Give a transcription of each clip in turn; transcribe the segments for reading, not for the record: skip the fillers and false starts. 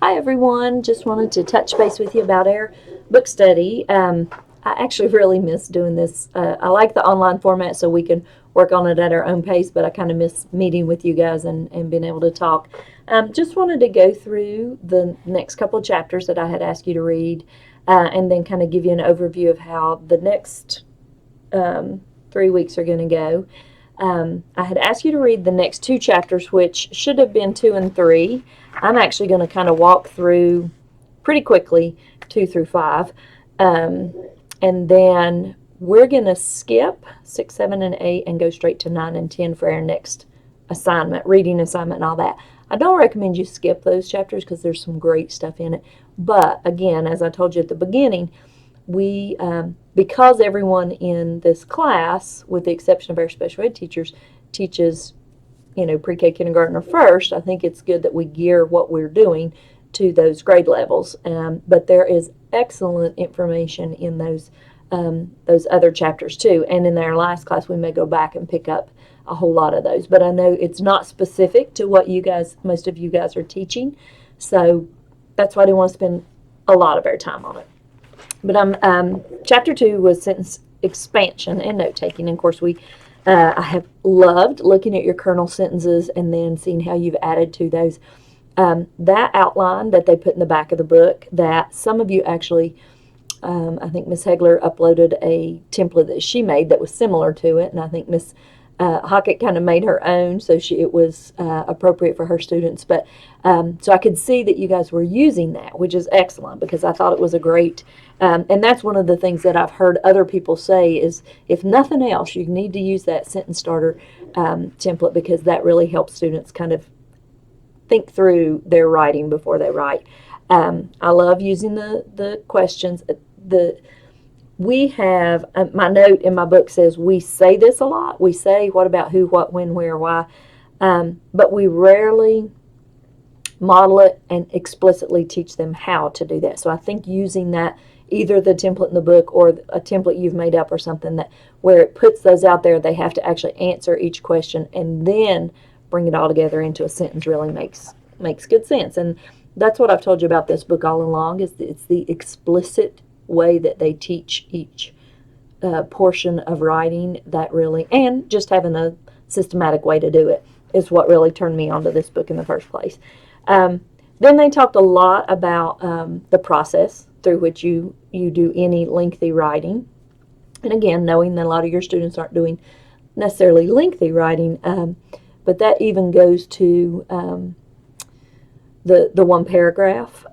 Hi everyone, just wanted to touch base with you about our book study. I actually really miss doing this. I like the online format so we can work on it at our own pace, but I kind of miss meeting with you guys and being able to talk. Just wanted to go through the next couple of chapters that I had asked you to read and then kind of give you an overview of how the next 3 weeks are going to go. I had asked you to read the next two chapters, which should have been 2 and 3. I'm actually going to kind of walk through pretty quickly 2 through 5. And then we're going to skip 6, 7, and 8 and go straight to 9 and 10 for our next assignment, reading assignment, and all that. I don't recommend you skip those chapters because there's some great stuff in it. But again, as I told you at the beginning, we because everyone in this class, with the exception of our special ed teachers, teaches pre-K, kindergarten, or first, I think it's good that we gear what we're doing to those grade levels. But there is excellent information in those other chapters too. And in our last class, we may go back and pick up a whole lot of those. But I know it's not specific to what most of you guys are teaching. So that's why I didn't want to spend a lot of our time on it. But chapter 2 was sentence expansion and note taking. And of course, I have loved looking at your kernel sentences and then seeing how you've added to those. That outline that they put in the back of the book, that some of you actually, I think Miss Hegler uploaded a template that she made that was similar to it, and I think Miss Hockett kind of made her own, so it was appropriate for her students. But so I could see that you guys were using that, which is excellent, because I thought it was a great, and that's one of the things that I've heard other people say is, if nothing else, you need to use that sentence starter template, because that really helps students kind of think through their writing before they write. I love using the questions. We have, my note in my book says we say this a lot. We say what about who, what, when, where, why, but we rarely model it and explicitly teach them how to do that. So I think using that, either the template in the book or a template you've made up or something, that where it puts those out there, they have to actually answer each question and then bring it all together into a sentence, really makes good sense. And that's what I've told you about this book all along, is it's the explicit way that they teach each portion of writing that really, and just having a systematic way to do it is what really turned me onto this book in the first place. Then they talked a lot about the process through which you do any lengthy writing. And again, knowing that a lot of your students aren't doing necessarily lengthy writing, but that even goes to the one paragraph,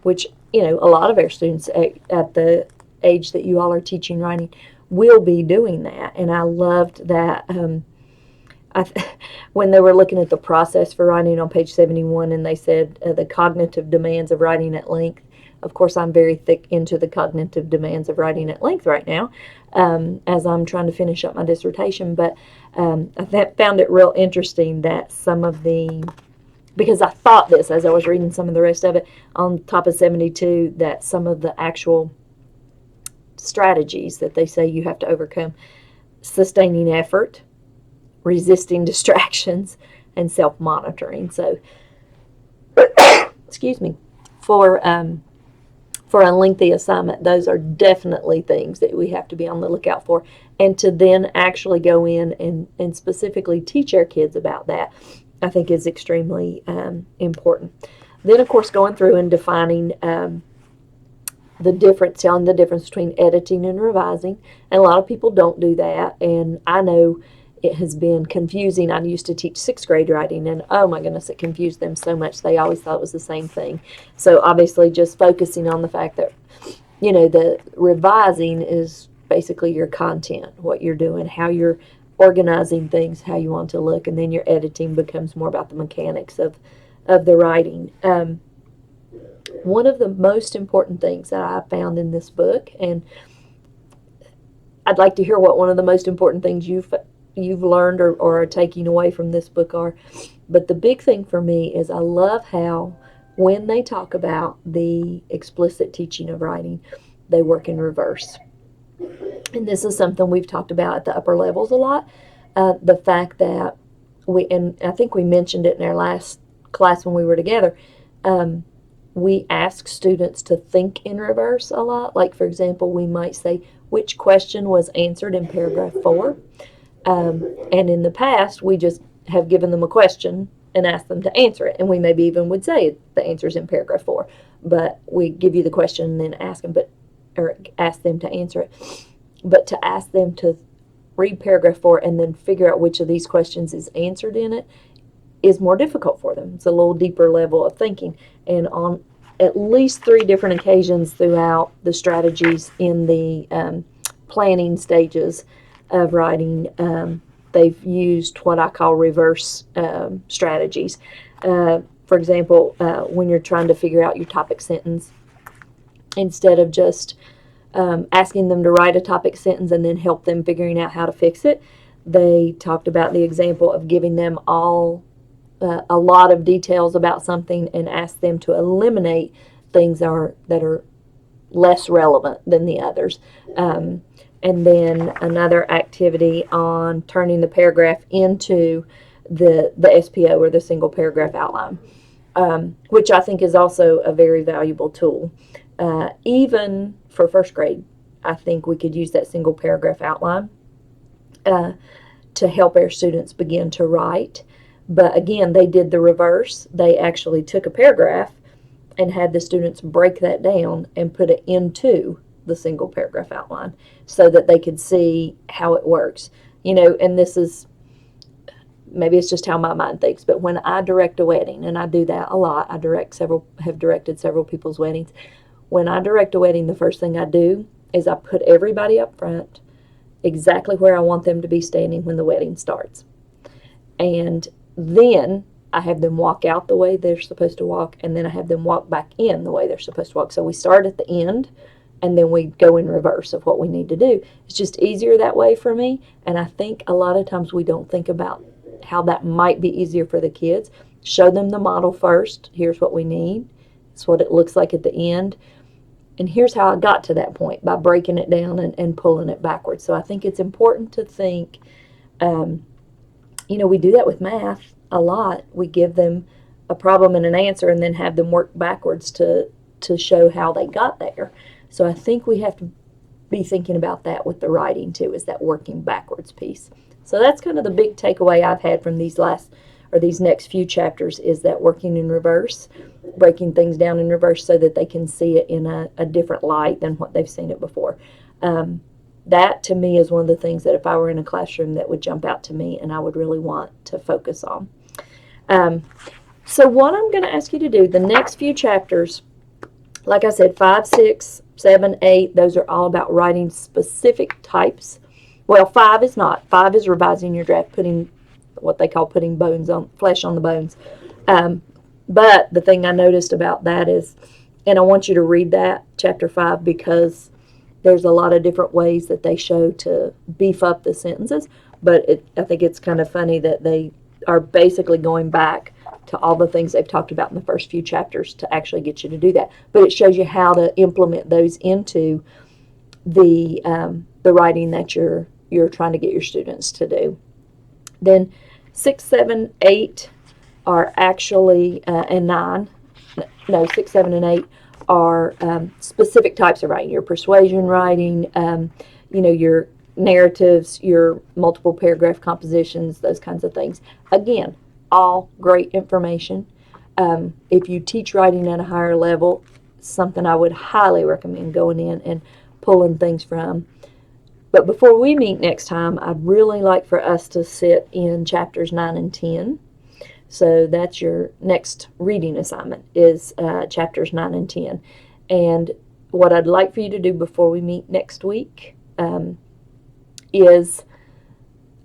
which a lot of our students at the age that you all are teaching writing will be doing that. And I loved that. When they were looking at the process for writing on page 71, and they said the cognitive demands of writing at length. Of course, I'm very thick into the cognitive demands of writing at length right now, as I'm trying to finish up my dissertation. But I found it real interesting that some of because I thought this as I was reading some of the rest of it on top of 72, that some of the actual strategies that they say you have to overcome: sustaining effort, resisting distractions, and self-monitoring. So, excuse me, for a lengthy assignment, those are definitely things that we have to be on the lookout for, and to then actually go in and specifically teach our kids about that, I think is extremely important. Then, of course, going through and defining telling the difference between editing and revising. And a lot of people don't do that, and I know it has been confusing. I used to teach 6th grade writing, and oh my goodness, it confused them so much. They always thought it was the same thing. So obviously just focusing on the fact that, the revising is basically your content, what you're doing, how you're organizing things, how you want to look, and then your editing becomes more about the mechanics of the writing. One of the most important things that I found in this book, and I'd like to hear what one of the most important things you've learned or are taking away from this book are, but the big thing for me is I love how when they talk about the explicit teaching of writing, they work in reverse. And this is something we've talked about at the upper levels a lot. The fact that and I think we mentioned it in our last class when we were together, we ask students to think in reverse a lot. Like, for example, we might say, which question was answered in paragraph 4? And in the past, we just have given them a question and asked them to answer it. And we maybe even would say the answer's in paragraph 4. But we give you the question and then ask them to answer it. But to ask them to read paragraph 4 and then figure out which of these questions is answered in it is more difficult for them. It's a little deeper level of thinking. And on at least 3 different occasions throughout the strategies in the planning stages of writing, they've used what I call reverse strategies. For example, when you're trying to figure out your topic sentence, instead of just asking them to write a topic sentence and then help them figuring out how to fix it, they talked about the example of giving them all a lot of details about something and ask them to eliminate things that are less relevant than the others. And then another activity on turning the paragraph into the SPO, or the single paragraph outline, which I think is also a very valuable tool. Even for first grade, I think we could use that single paragraph outline to help our students begin to write. But again, they did the reverse. They actually took a paragraph and had the students break that down and put it into the single paragraph outline so that they could see how it works. And this is, maybe it's just how my mind thinks, but when I direct a wedding, and I do that a lot, have directed several people's weddings. When I direct a wedding, the first thing I do is I put everybody up front exactly where I want them to be standing when the wedding starts. And then I have them walk out the way they're supposed to walk, and then I have them walk back in the way they're supposed to walk. So we start at the end, and then we go in reverse of what we need to do. It's just easier that way for me, and I think a lot of times we don't think about how that might be easier for the kids. Show them the model first. Here's what we need. It's what it looks like at the end. And here's how I got to that point, by breaking it down and pulling it backwards. So I think it's important to think, we do that with math a lot. We give them a problem and an answer and then have them work backwards to show how they got there. So I think we have to be thinking about that with the writing too, is that working backwards piece. So that's kind of the big takeaway I've had from these next few chapters, is that working in reverse, breaking things down in reverse so that they can see it in a different light than what they've seen it before. That to me is one of the things that if I were in a classroom that would jump out to me and I would really want to focus on. So what I'm going to ask you to do, the next few chapters, like I said, 5, 6, 7, 8, those are all about writing specific types. Well, 5 is not. 5 is revising your draft, putting what they call putting flesh on the bones. But the thing I noticed about that is, and I want you to read that, chapter 5, because there's a lot of different ways that they show to beef up the sentences. But I think it's kind of funny that they are basically going back to all the things they've talked about in the first few chapters to actually get you to do that. But it shows you how to implement those into the writing that you're trying to get your students to do. Then 6, 7, 8 are actually, and 9, no, 6, 7, and 8 are specific types of writing. Your persuasion writing, your narratives, your multiple paragraph compositions, those kinds of things. Again, all great information. If you teach writing at a higher level, something I would highly recommend going in and pulling things from. But before we meet next time, I'd really like for us to sit in chapters 9 and 10. So that's your next reading assignment, is chapters 9 and 10. And what I'd like for you to do before we meet next week is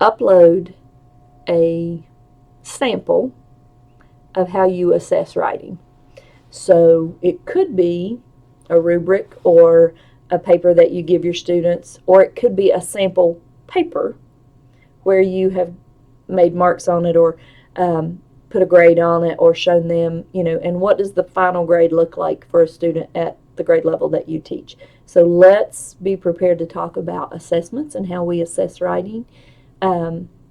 upload a sample of how you assess writing. So it could be a rubric or a paper that you give your students, or it could be a sample paper where you have made marks on it, or put a grade on it, or shown them, and what does the final grade look like for a student at the grade level that you teach. So let's be prepared to talk about assessments and how we assess writing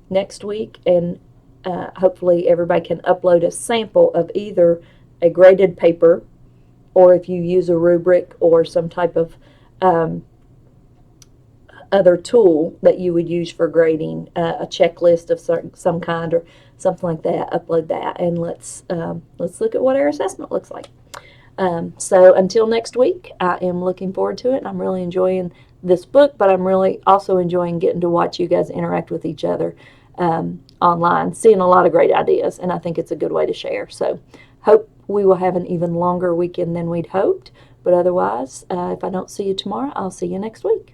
next week, and hopefully everybody can upload a sample of either a graded paper or if you use a rubric or some type of other tool that you would use for grading, a checklist of some kind or something like that, upload that, and let's look at what our assessment looks like. So until next week, I am looking forward to it, and I'm really enjoying this book, but I'm really also enjoying getting to watch you guys interact with each other online, seeing a lot of great ideas, and I think it's a good way to share. So hope we will have an even longer weekend than we'd hoped, but otherwise, if I don't see you tomorrow, I'll see you next week.